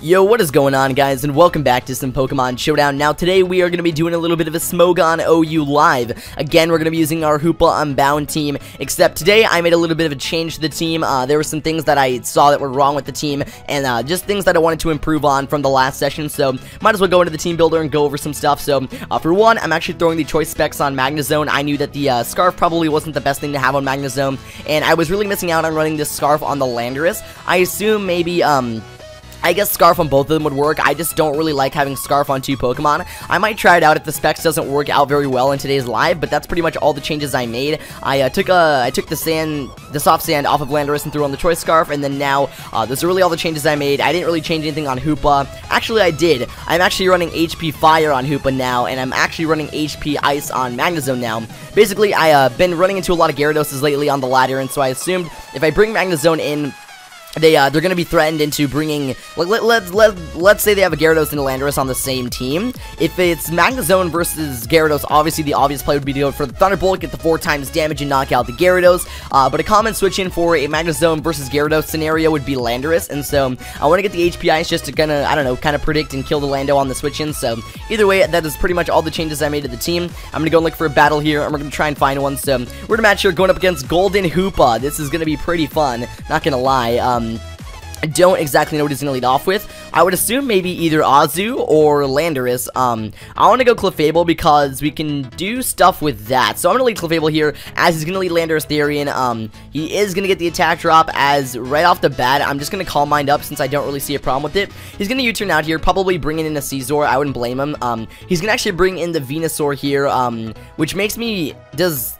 Yo, what is going on, guys, and welcome back to some Pokemon Showdown. Now, today we are going to be doing a little bit of a Smogon OU live. Again, we're going to be using our Hoopa Unbound team, except today I made a little bit of a change to the team. There were some things that I saw that were wrong with the team, and just things that I wanted to improve on from the last session, so might as well go into the team builder and go over some stuff. So, for one, I'm actually throwing the choice specs on Magnezone. I knew that the Scarf probably wasn't the best thing to have on Magnezone, and I was really missing out on running this Scarf on the Landorus. I assume maybe, I guess Scarf on both of them would work. I just don't really like having Scarf on two Pokemon. I might try it out if the specs doesn't work out very well in today's live, but that's pretty much all the changes I made. I took the soft sand off of Landorus and threw on the choice Scarf, and then now those are really all the changes I made. I didn't really change anything on Hoopa. Actually, I did. I'm actually running HP Fire on Hoopa now, and I'm actually running HP Ice on Magnezone now. Basically, I've been running into a lot of Gyarados lately on the ladder, and so I assumed if I bring Magnezone in, they're gonna be threatened into bringing, like, let's say they have a Gyarados and a Landorus on the same team. If it's Magnezone versus Gyarados, obviously the obvious play would be to go for the Thunderbolt, get the 4 times damage and knock out the Gyarados, but a common switch in for a Magnezone versus Gyarados scenario would be Landorus, and so I want to get the HP Ice just to I don't know, kind of predict and kill the Lando on the switch in. So either way, that is pretty much all the changes I made to the team. I'm gonna go and look for a battle here, and we're gonna try and find one. So we're gonna match here going up against Golden Hoopa. This is gonna be pretty fun, not gonna lie. I don't exactly know what he's going to lead off with. I would assume maybe either Azu or Landorus. I want to go Clefable because we can do stuff with that. So I'm going to lead Clefable here as he's going to lead Landorus Therian. He is going to get the attack drop as right off the bat. I'm just going to Calm Mind up since I don't really see a problem with it. He's going to U-turn out here, probably bringing in a Scizor. I wouldn't blame him. He's going to actually bring in the Venusaur here, which makes me... Does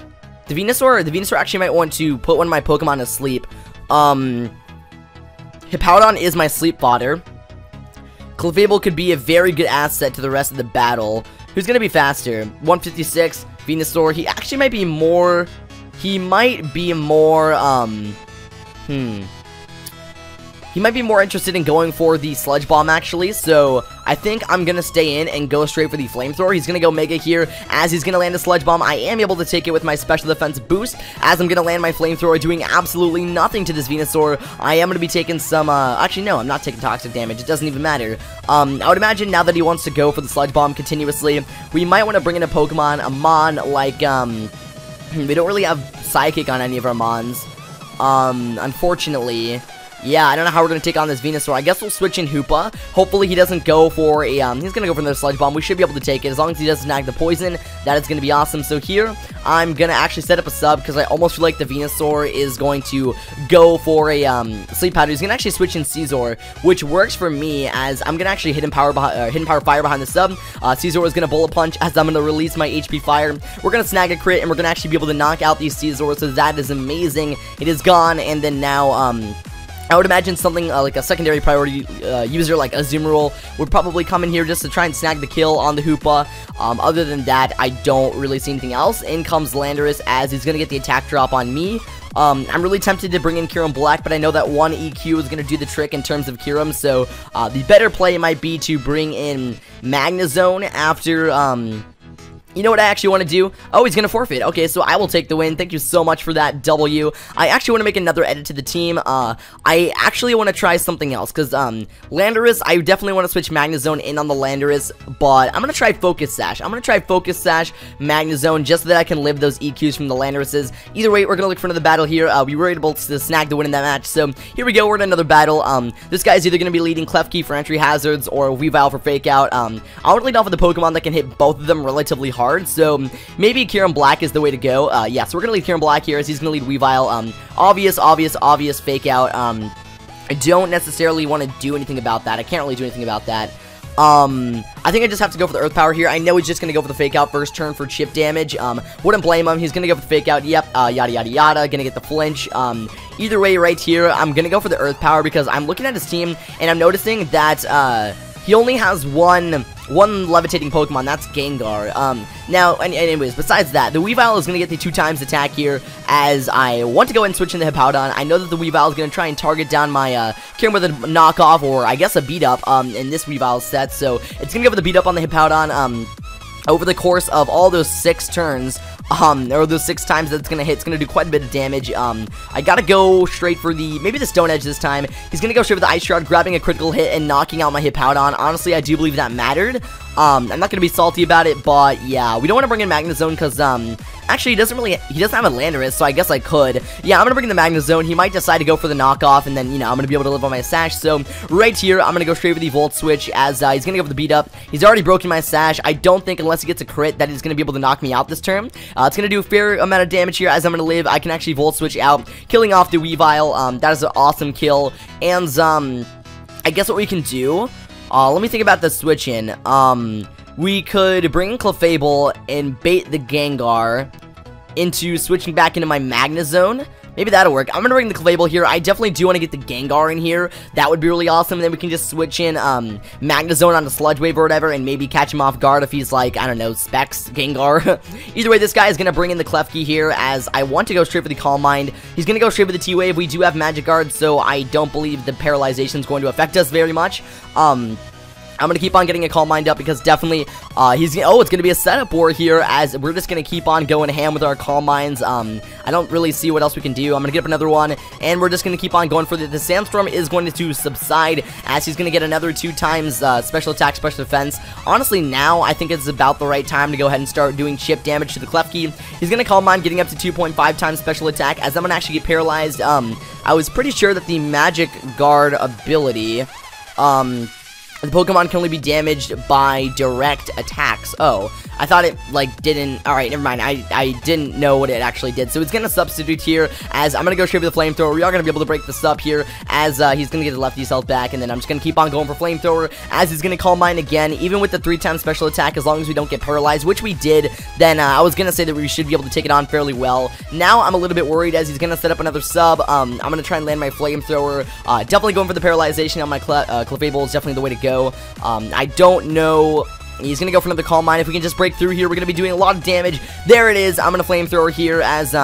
the Venusaur actually might want to put one of my Pokemon to sleep. Hippowdon is my sleep fodder. Clefable could be a very good asset to the rest of the battle. Who's gonna be faster? 156, Venusaur. He actually might be more... He might be more, He might be more interested in going for the Sludge Bomb, actually, so I think I'm going to stay in and go straight for the Flamethrower. He's going to go Mega here as he's going to land a Sludge Bomb. I am able to take it with my Special Defense boost as I'm going to land my Flamethrower, doing absolutely nothing to this Venusaur. I am going to be taking some, actually, no, I'm not taking Toxic damage. It doesn't even matter. I would imagine now that he wants to go for the Sludge Bomb continuously, we might want to bring in a Pokemon, a Mon, like, we don't really have Psychic on any of our Mons, unfortunately. Yeah, I don't know how we're going to take on this Venusaur. I guess we'll switch in Hoopa. Hopefully he doesn't go for a, he's going to go for another Sludge Bomb. We should be able to take it. As long as he doesn't snag the poison, that is going to be awesome. So here, I'm going to actually set up a sub, because I almost feel like the Venusaur is going to go for a, Sleep Powder. He's going to actually switch in Scizor, which works for me, as I'm going to actually Hidden Power Fire behind the sub. Scizor is going to Bullet Punch, as I'm going to release my HP Fire. We're going to snag a crit, and we're going to actually be able to knock out these Scizors, so that is amazing. It is gone, and then now, I would imagine something like a secondary priority user like Azumarill would probably come in here just to try and snag the kill on the Hoopa. Other than that, I don't really see anything else. In comes Landorus as he's going to get the attack drop on me. I'm really tempted to bring in Kyurem Black, but I know that one EQ is going to do the trick in terms of Kyurem, so the better play might be to bring in Magnezone after... You know what I actually want to do? Oh, he's going to forfeit. Okay, so I will take the win. Thank you so much for that W. I actually want to make another edit to the team. I actually want to try something else, because Landorus, I definitely want to switch Magnezone in on the Landorus, but I'm going to try Focus Sash. I'm going to try Focus Sash Magnezone just so that I can live those EQs from the Landoruses. Either way, we're going to look for another battle here. We were able to snag the win in that match, so here we go. We're in another battle. This guy's either going to be leading Klefki for entry hazards or Weavile for fake out. I want to lead off with a Pokemon that can hit both of them relatively hard. So maybe Kyurem Black is the way to go. Yeah, so we're gonna lead Kyurem Black here as he's gonna lead Weavile. Obvious fake out. I don't necessarily want to do anything about that. I can't really do anything about that. I think I just have to go for the Earth Power here. I know he's just gonna go for the fake out first turn for chip damage. Wouldn't blame him. He's gonna go for the fake out. Yep. Yada yada yada. Gonna get the flinch. Either way, right here, I'm gonna go for the Earth Power because I'm looking at his team and I'm noticing that he only has one levitating Pokemon, that's Gengar. Now, anyways, besides that, the Weavile is going to get the 2 times attack here, as I want to go ahead and switch in the Hippowdon. I know that the Weavile is going to try and target down my Kyurem with a knockoff, or I guess a beat up, in this Weavile set, so it's going to go for the beat up on the Hippowdon. over the course of all those 6 turns, or those 6 times that it's gonna hit, it's gonna do quite a bit of damage. I gotta go straight for maybe the Stone Edge this time. He's gonna go straight for the Ice Shroud, grabbing a critical hit and knocking out my Hippowdon. Honestly, I do believe that mattered. I'm not gonna be salty about it, but yeah, we don't want to bring in Magnezone because, actually, he doesn't have a Landorus, so I guess I could. Yeah, I'm gonna bring in the Magnezone. He might decide to go for the knockoff, and then, you know, I'm gonna be able to live on my Sash. So, right here, I'm gonna go straight for the Volt Switch, as, he's gonna go for the beat up. He's already broken my Sash. I don't think, unless he gets a crit, that he's gonna be able to knock me out this turn. It's gonna do a fair amount of damage here, as I'm gonna live. I can actually Volt Switch out, killing off the Weavile. That is an awesome kill, and, I guess what we can do, let me think about the switch in. We could bring in Clefable and bait the Gengar into switching back into my Magnezone. Maybe that'll work. I'm gonna bring the Clefable here. I definitely do want to get the Gengar in here. That would be really awesome. And then we can just switch in Magnezone on the Sludge Wave or whatever, and maybe catch him off guard if he's like, I don't know, Specs Gengar. Either way, this guy is gonna bring in the Klefki here, as I want to go straight for the Calm Mind. He's gonna go straight for the T-Wave. We do have Magic Guard, so I don't believe the Paralyzation is going to affect us very much. I'm gonna keep on getting a Calm Mind up because definitely, it's gonna be a setup war here, as we're just gonna keep on going ham with our Calm Minds. I don't really see what else we can do. I'm gonna get up another one, and we're just gonna keep on going for the Sandstorm is going to subside, as he's gonna get another 2 times, special attack, special defense. Honestly, now, I think it's about the right time to go ahead and start doing chip damage to the Klefki. He's gonna Calm Mind, getting up to 2.5 times special attack, as I'm gonna actually get paralyzed. I was pretty sure that the Magic Guard ability, the Pokemon can only be damaged by direct attacks. Oh, I thought it, like, didn't. Alright, never mind. I didn't know what it actually did. So it's going to substitute here, as I'm going to go straight for the Flamethrower. We are going to be able to break this up here, as he's going to get the lefty's health back. And then I'm just going to keep on going for Flamethrower, as he's going to Calm Mind again. Even with the 3 times special attack, as long as we don't get paralyzed, which we did, then I was going to say that we should be able to take it on fairly well. Now I'm a little bit worried, as he's going to set up another sub. I'm going to try and land my Flamethrower. Definitely going for the Paralyzation on my Clefable is definitely the way to go. I don't know. He's going to go for another Calm Mind. If we can just break through here, we're going to be doing a lot of damage. There it is. I'm going to Flamethrower here, as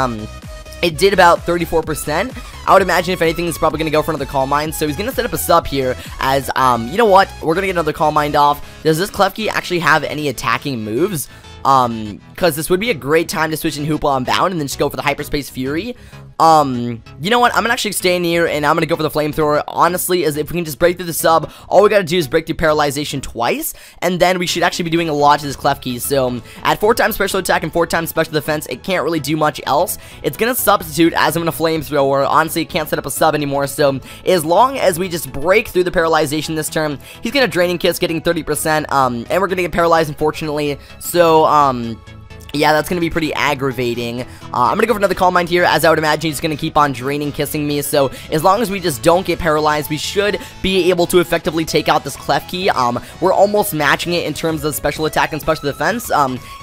it did about 34%. I would imagine, if anything, he's probably going to go for another Calm Mind. So he's going to set up a sub here, as, you know what? We're going to get another Calm Mind off. Does this Klefki actually have any attacking moves? Because this would be a great time to switch in Hoopa Unbound and then just go for the Hyperspace Fury. You know what, I'm gonna actually stay in here, and I'm gonna go for the Flamethrower. Honestly, as if we can just break through the sub, all we gotta do is break through Paralyzation twice, and then we should actually be doing a lot to this Klefki. So, at 4 times special attack and 4 times special defense, it can't really do much else. It's gonna substitute, as I'm gonna Flamethrower. Honestly, it can't set up a sub anymore, so as long as we just break through the Paralyzation this turn, he's gonna Draining Kiss, getting 30%, and we're gonna get paralyzed, unfortunately. So, yeah, that's going to be pretty aggravating. I'm going to go for another Calm Mind here, as I would imagine he's going to keep on Draining Kissing me. So, as long as we just don't get paralyzed, we should be able to effectively take out this Klefki. We're almost matching it in terms of special attack and special defense.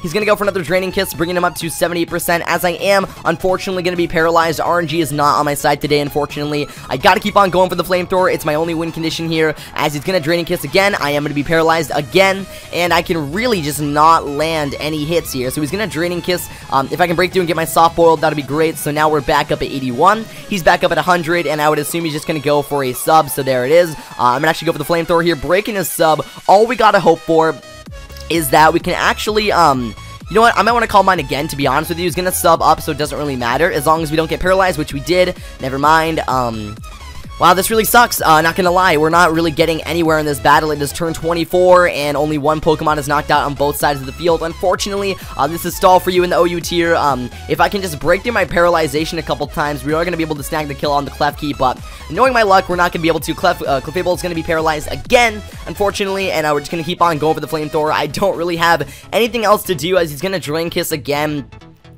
He's going to go for another Draining Kiss, bringing him up to 78%, as I am, unfortunately, going to be paralyzed. RNG is not on my side today, unfortunately. I got to keep on going for the Flamethrower. It's my only win condition here, as he's going to Draining Kiss again. I am going to be paralyzed again, and I can really just not land any hits here. So, he's going to Draining Kiss. If I can break through and get my Soft Boiled, that'd be great. So now we're back up at 81. He's back up at 100, and I would assume he's just gonna go for a sub. So there it is. I'm gonna actually go for the Flamethrower here, breaking his sub. All we gotta hope for is that we can actually, you know what? I might want to Calm Mind again, to be honest with you. He's gonna sub up, so it doesn't really matter as long as we don't get paralyzed, which we did. Never mind. Wow, this really sucks, not gonna lie, we're not really getting anywhere in this battle. It is turn 24, and only 1 Pokemon is knocked out on both sides of the field. Unfortunately, this is stall for you in the OU tier. If I can just break through my Paralyzation a couple times, we are gonna be able to snag the kill on the Klefki, but knowing my luck, we're not gonna be able to. Clefable is gonna be paralyzed again, unfortunately, and we're just gonna keep on going for the Flamethrower. I don't really have anything else to do, as he's gonna Drain Kiss again.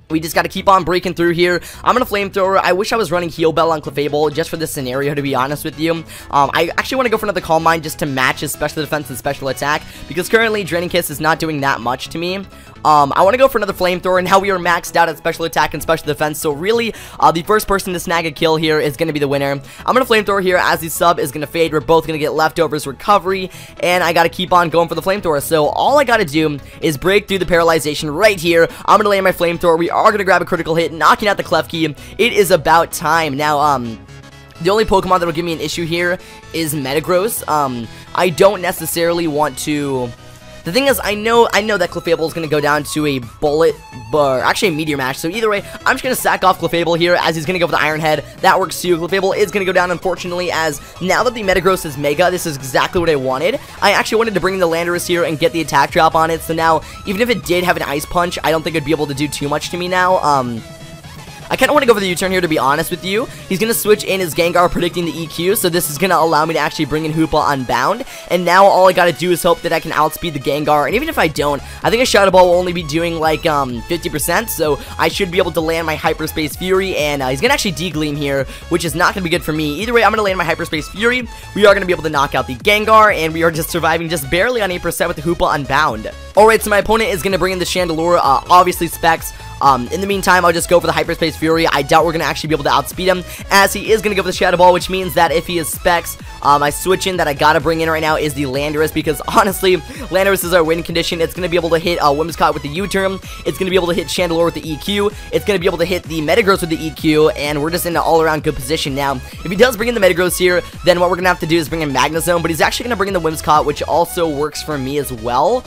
We just got to keep on breaking through here. I'm going to Flamethrower. I wish I was running Heal Bell on Clefable just for this scenario, to be honest with you. I actually want to go for another Calm Mind just to match his special defense and special attack, because currently Draining Kiss is not doing that much to me. I want to go for another Flamethrower, and now we are maxed out at special attack and special defense, so really, the first person to snag a kill here is going to be the winner. I'm going to Flamethrower here, as the sub is going to fade. We're both going to get Leftovers Recovery, and I got to keep on going for the Flamethrower. So all I got to do is break through the Paralyzation right here. I'm going to land my Flamethrower. We are going to grab a critical hit, knocking out the Klefki. It is about time. Now, the only Pokemon that will give me an issue here is Metagross. I don't necessarily want to The thing is, I know that Clefable is going to go down to a bullet, actually a meteor match, so either way, I'm just going to sack off Clefable here, as he's going to go for the Iron Head. That works too. Clefable is going to go down, unfortunately, as now that the Metagross is Mega, this is exactly what I wanted. I actually wanted to bring in the Landorus here and get the attack drop on it, so now, even if it did have an Ice Punch, I don't think it'd be able to do too much to me now. I kind of want to go for the U-turn here, to be honest with you. He's going to switch in his Gengar, predicting the EQ, so this is going to allow me to actually bring in Hoopa Unbound, and now all I got to do is hope that I can outspeed the Gengar, and even if I don't, I think a Shadow Ball will only be doing, like, 50%, so I should be able to land my Hyperspace Fury, and he's going to actually D-Gleam here, which is not going to be good for me. Either way, I'm going to land my Hyperspace Fury. We are going to be able to knock out the Gengar, and we are just surviving just barely on 8% with the Hoopa Unbound. Alright, so my opponent is going to bring in the Chandelure, obviously Specs. In the meantime, I'll just go for the Hyperspace Fury. I doubt we're going to actually be able to outspeed him, as he is going to go for the Shadow Ball, which means that if he is Specs, my switch in that I got to bring in right now is the Landorus, because honestly, Landorus is our win condition. It's going to be able to hit Whimsicott with the U-turn. It's going to be able to hit Chandelure with the EQ. It's going to be able to hit the Metagross with the EQ, and we're just in an all-around good position now. If he does bring in the Metagross here, then what we're going to have to do is bring in Magnezone, but he's actually going to bring in the Whimsicott, which also works for me as well.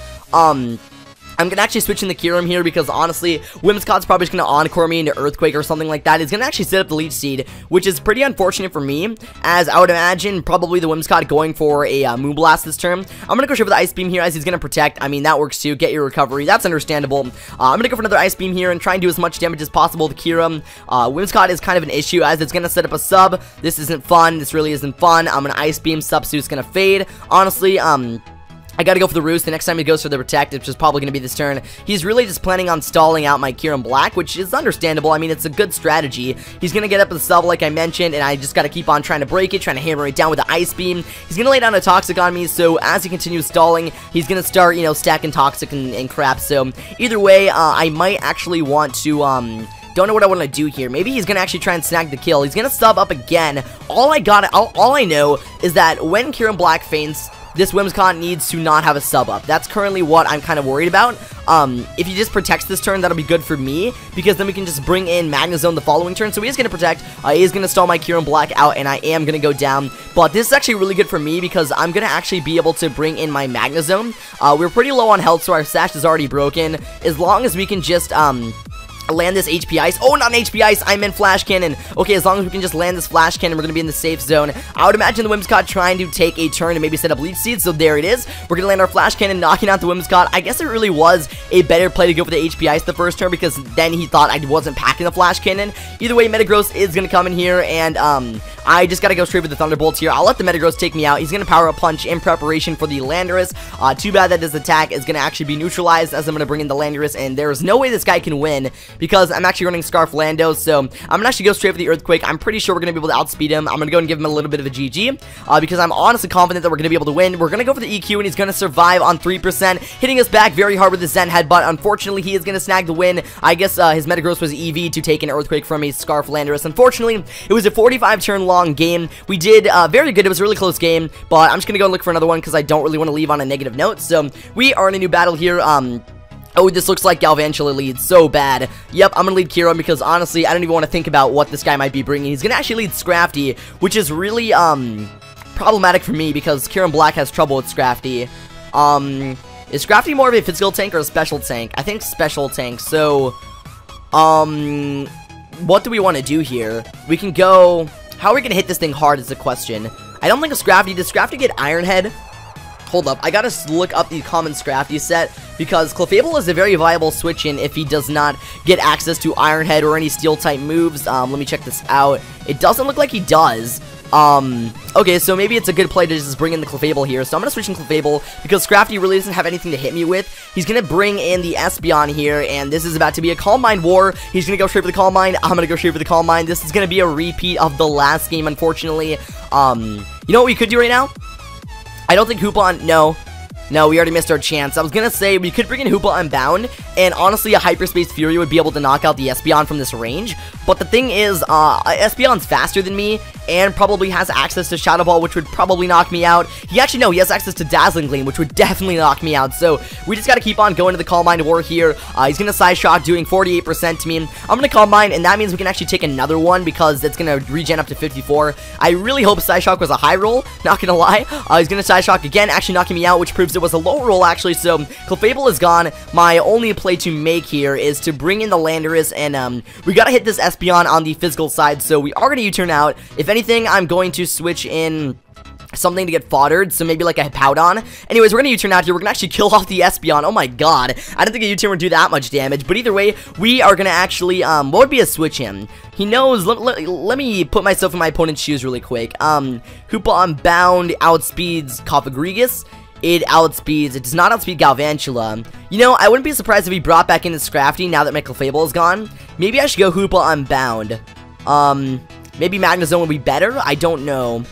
I'm going to actually switch in the Kyurem here because, honestly, Whimsicott's probably just going to Encore me into Earthquake or something like that. He's going to actually set up the Leech Seed, which is pretty unfortunate for me, as I would imagine probably the Whimsicott going for a Moonblast this turn. I'm going to go straight for the Ice Beam here, as he's going to Protect. I mean, that works too. Get your recovery. That's understandable. I'm going to go for another Ice Beam here and try and do as much damage as possible to Kyurem. Whimsicott is kind of an issue, as it's going to set up a sub. This isn't fun. This really isn't fun. I'm going to Ice Beam. Substitute's going to fade. Honestly, I gotta go for the Roost the next time he goes for the Protect, which is probably gonna be this turn. He's really just planning on stalling out my Kyurem Black, which is understandable. I mean, it's a good strategy. He's gonna get up with the sub like I mentioned, and I just gotta keep on trying to break it, trying to hammer it down with the Ice Beam. He's gonna lay down a Toxic on me, so as he continues stalling, he's gonna start, you know, stacking Toxic and crap. So either way, I might actually want to, don't know what I want to do here. Maybe he's going to actually try and snag the kill. He's going to sub up again. All I know is that when Kyurem Black faints, this Whimsicott needs to not have a sub up. That's currently what I'm kind of worried about. If he just protects this turn, that'll be good for me, because then we can just bring in Magnezone the following turn. So he is going to protect, he is going to stall my Kyurem Black out, and I am going to go down. But this is actually really good for me, because I'm going to actually be able to bring in my Magnezone. We're pretty low on health, so our Sash is already broken. As long as we can just, land this HP Ice. Oh, not an HP Ice. I meant Flash Cannon. Okay, as long as we can just land this Flash Cannon, we're going to be in the safe zone. I would imagine the Whimsicott trying to take a turn and maybe set up Leech Seed, so there it is. We're going to land our Flash Cannon, knocking out the Whimsicott. I guess it really was a better play to go for the HP Ice the first turn, because then he thought I wasn't packing the Flash Cannon. Either way, Metagross is going to come in here, and I just got to go straight for the Thunderbolts here. I'll let the Metagross take me out. He's going to Power Up Punch in preparation for the Landorus. Too bad that this attack is going to actually be neutralized, as I'm going to bring in the Landorus, and there is no way this guy can win, because I'm actually running Scarf Lando, so I'm gonna actually go straight for the Earthquake. I'm pretty sure we're gonna be able to outspeed him. I'm gonna go and give him a little bit of a GG, because I'm honestly confident that we're gonna be able to win. We're gonna go for the EQ, and he's gonna survive on 3%, hitting us back very hard with the Zen Headbutt. Unfortunately, he is gonna snag the win. I guess his Metagross was EV to take an Earthquake from a Scarf Landorus. Unfortunately, it was a 45 turn long game. We did very good. It was a really close game, but I'm just gonna go and look for another one, because I don't really want to leave on a negative note. So we are in a new battle here. Oh, this looks like Galvantula leads so bad. Yep, I'm gonna lead Kyurem, because honestly, I don't even want to think about what this guy might be bringing. He's gonna actually lead Scrafty, which is really, problematic for me, because Kyurem Black has trouble with Scrafty. Is Scrafty more of a physical tank or a special tank? I think special tank, so, what do we want to do here? We can go, how are we gonna hit this thing hard is the question. I don't think a Scrafty, does Scrafty get Iron Head? Hold up, I gotta look up the common Scrafty set, because Clefable is a very viable switch-in if he does not get access to Iron Head or any Steel-type moves. Let me check this out. It doesn't look like he does. Okay, so maybe it's a good play to just bring in the Clefable here. So I'm gonna switch in Clefable, because Scrafty really doesn't have anything to hit me with. He's gonna bring in the Espeon here, and this is about to be a Calm Mind war. He's gonna go straight for the Calm Mind. I'm gonna go straight for the Calm Mind. This is gonna be a repeat of the last game, unfortunately. You know what we could do right now? I don't think Hoopa No, we already missed our chance. I was gonna say, we could bring in Hoopa Unbound, and honestly, a Hyperspace Fury would be able to knock out the Espeon from this range. But the thing is, Espeon's faster than me, and probably has access to Shadow Ball, which would probably knock me out. He has access to Dazzling Gleam, which would definitely knock me out. So we just got to keep on going to the Calm Mind War here. He's going to Side Shock, doing 48% to me. I'm going to Calm Mind, and that means we can actually take another one because it's going to regen up to 54. I really hope Side Shock was a high roll, not going to lie. He's going to Side Shock again, actually knocking me out, which proves it was a low roll actually. So Clefable is gone. My only play to make here is to bring in the Landorus, and we got to hit this Espeon on the physical side. So we are going to U-turn out. If anything, I'm going to switch in something to get foddered, so maybe like a Hippowdon. Anyways, we're gonna U-turn out here. We're gonna actually kill off the Espeon. Oh my god, I didn't think a U-turn would do that much damage, but either way, we are gonna actually, what would be a switch in? He knows, let me put myself in my opponent's shoes really quick. Hoopa Unbound outspeeds Cofagrigus. It does not outspeed Galvantula. You know, I wouldn't be surprised if he brought back in the Scrafty now that my Clefable is gone. Maybe I should go Hoopa Unbound. Maybe Magnezone would be better? I don't know.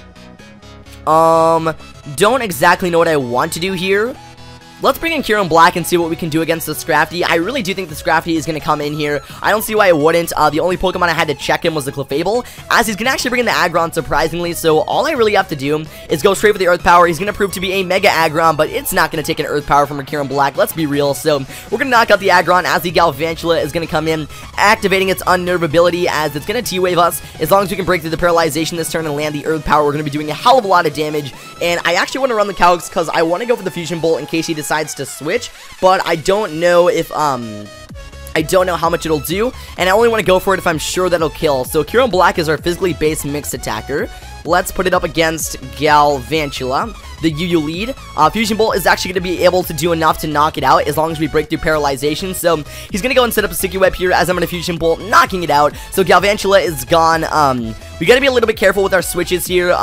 Don't exactly know what I want to do here. Let's bring in Kyurem Black and see what we can do against the Scrafty. I really do think the Scrafty is going to come in here. I don't see why it wouldn't. The only Pokemon I had to check him was the Clefable, as he's going to actually bring in the Aggron, surprisingly. So all I really have to do is go straight for the Earth Power. He's going to prove to be a Mega Aggron, but it's not going to take an Earth Power from a Kyurem Black. Let's be real. So we're going to knock out the Aggron as the Galvantula is going to come in, activating its Unnerve ability, as it's going to T-Wave us. As long as we can break through the Paralyzation this turn and land the Earth Power, we're going to be doing a hell of a lot of damage. And I actually want to run the Calx because I want to go for the Fusion Bolt in case he decides to switch. But I don't know if, I don't know how much it'll do, and I only want to go for it if I'm sure that it'll kill. So Kyurem Black is our physically based mixed attacker. Let's put it up against Galvantula, the UU lead. Fusion Bolt is actually going to be able to do enough to knock it out as long as we break through Paralyzation. So he's going to go and set up a Sticky Web here as I'm going to Fusion Bolt, knocking it out. So Galvantula is gone. We got to be a little bit careful with our switches here,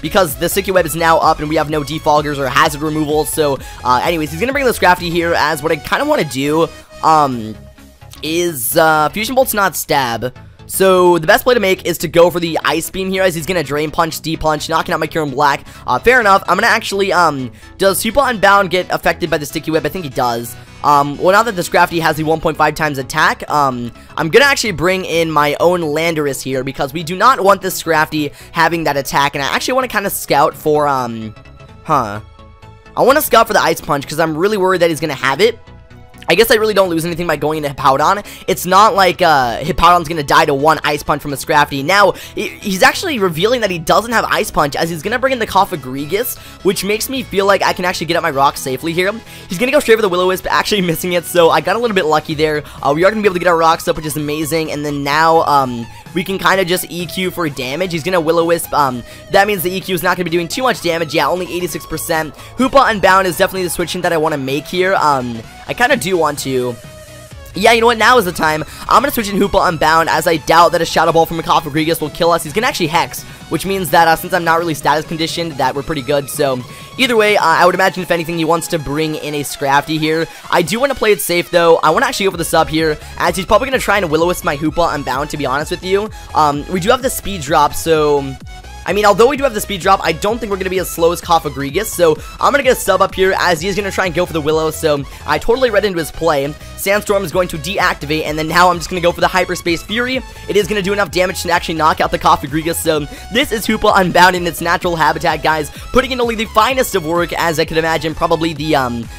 because the Sticky Web is now up and we have no defoggers or hazard removal. So, anyways, he's going to bring the Scrafty here, as what I kind of want to do, is, Fusion Bolt's not stab. So, the best play to make is to go for the Ice Beam here, as he's going to Drain Punch, D-Punch, knocking out my Kyurem Black. Fair enough. I'm going to actually, does Hoopa Unbound get affected by the Sticky Web? I think he does. Well, now that the Scrafty has the 1.5 times attack, I'm gonna actually bring in my own Landorus here, because we do not want this Scrafty having that attack, and I actually want to kind of scout for, I want to scout for the Ice Punch, because I'm really worried that he's gonna have it. I guess I really don't lose anything by going into Hippowdon. It's not like Hippowdon's going to die to one Ice Punch from a Scrafty. Now, he's actually revealing that he doesn't have Ice Punch, as he's going to bring in the Cofagrigus, which makes me feel like I can actually get up my rock safely here. He's going to go straight for the Will-O-Wisp, actually missing it, so I got a little bit lucky there. We are going to be able to get our rocks up, which is amazing, and then now, we can kind of just EQ for damage. He's going to Will-O-Wisp. That means the EQ is not going to be doing too much damage. Yeah, only 86%. Hoopa Unbound is definitely the switch in that I want to make here. I kind of do want to. Yeah, you know what? Now is the time. I'm going to switch in Hoopa Unbound, as I doubt that a Shadow Ball from a Cofagrigus will kill us. He's going to actually Hex, which means that since I'm not really status conditioned, that we're pretty good. So, either way, I would imagine, if anything, he wants to bring in a Scrafty here. I do want to play it safe, though. I want to actually go for the sub here, as he's probably going to try and Will-O-Wisp my Hoopa Unbound, to be honest with you. We do have the speed drop, so I mean, although we do have the speed drop, I don't think we're going to be as slow as Cofagrigus, so I'm going to get a sub up here, as he is going to try and go for the Willow, so I totally read into his play. Sandstorm is going to deactivate, and then now I'm just going to go for the Hyperspace Fury. It is going to do enough damage to actually knock out the Cofagrigus, so this is Hoopa Unbound in its natural habitat, guys, putting in only the finest of work, as I could imagine. Probably the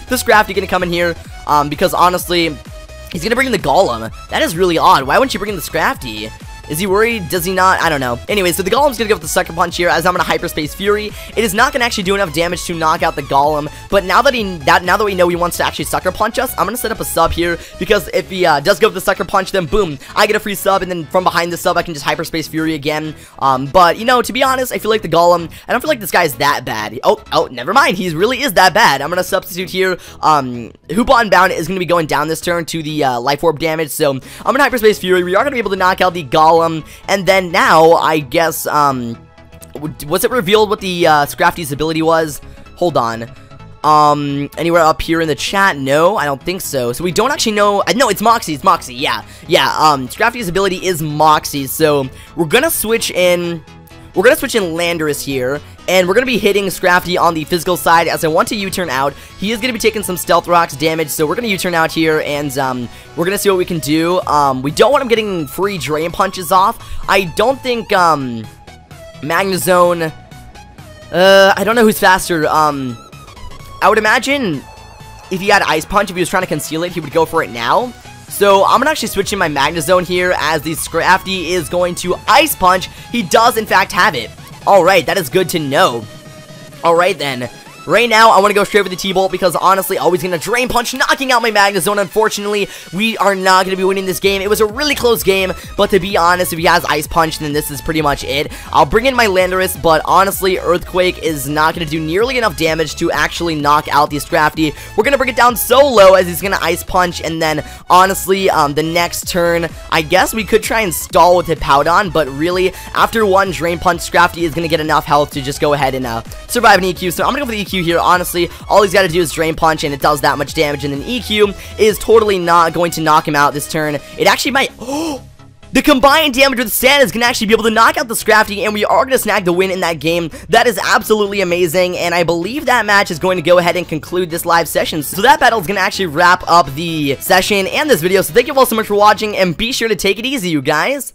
Scrafty going to come in here, because honestly, he's going to bring in the Golem. That is really odd. Why wouldn't you bring in the Scrafty? Is he worried? Does he not? I don't know. Anyway, so the Golem's gonna go with the Sucker Punch here, as I'm gonna Hyperspace Fury. It is not gonna actually do enough damage to knock out the Golem, but now that we know he wants to actually Sucker Punch us, I'm gonna set up a sub here, because if he does go with the Sucker Punch, then boom, I get a free sub, and then from behind the sub, I can just Hyperspace Fury again. But, you know, to be honest, I feel like the Golem, I don't feel like this guy's that bad. Oh, never mind, he really is that bad. I'm gonna substitute here. Hoopa Unbound is gonna be going down this turn to the Life Orb damage, so I'm gonna Hyperspace Fury. We are gonna be able to knock out the Golem. And then now, I guess, was it revealed what the Scrafty's ability was? Hold on. Anywhere up here in the chat? No, I don't think so. So we don't actually know. No, it's Moxie. It's Moxie. Yeah. Scrafty's ability is Moxie. So we're gonna switch in. We're gonna switch in Landorus here, and we're gonna be hitting Scrafty on the physical side, as I want to U-turn out. He is gonna be taking some Stealth Rocks damage, so we're gonna U-turn out here, and we're gonna see what we can do. We don't want him getting free Drain Punches off. I don't think Magnezone. I don't know who's faster. I would imagine if he had Ice Punch, if he was trying to conceal it, he would go for it now. So I'm gonna actually switch in my Magnezone here, as the Scrafty is going to Ice Punch. He does in fact have it. Alright, that is good to know. Alright then. Right now, I want to go straight for the T-Bolt because, honestly, always going to Drain Punch, knocking out my Magnezone. Unfortunately, we are not going to be winning this game. It was a really close game, but to be honest, if he has Ice Punch, then this is pretty much it. I'll bring in my Landorus, but honestly, Earthquake is not going to do nearly enough damage to actually knock out the Scrafty. We're going to bring it down so low as he's going to Ice Punch, and then, honestly, the next turn, I guess we could try and stall with Hippowdon, but really, after one Drain Punch, Scrafty is going to get enough health to just go ahead and survive an EQ. So I'm going to go for the EQ here. Honestly, all he's got to do is Drain Punch and it does that much damage, and then EQ is totally not going to knock him out this turn. It actually might. The combined damage with Sand is going to actually be able to knock out the Scrafty, and we are going to snag the win in that game. That is absolutely amazing, and I believe that match is going to go ahead and conclude this live session. So that battle is going to actually wrap up the session and this video. So thank you all so much for watching, and be sure to take it easy, you guys.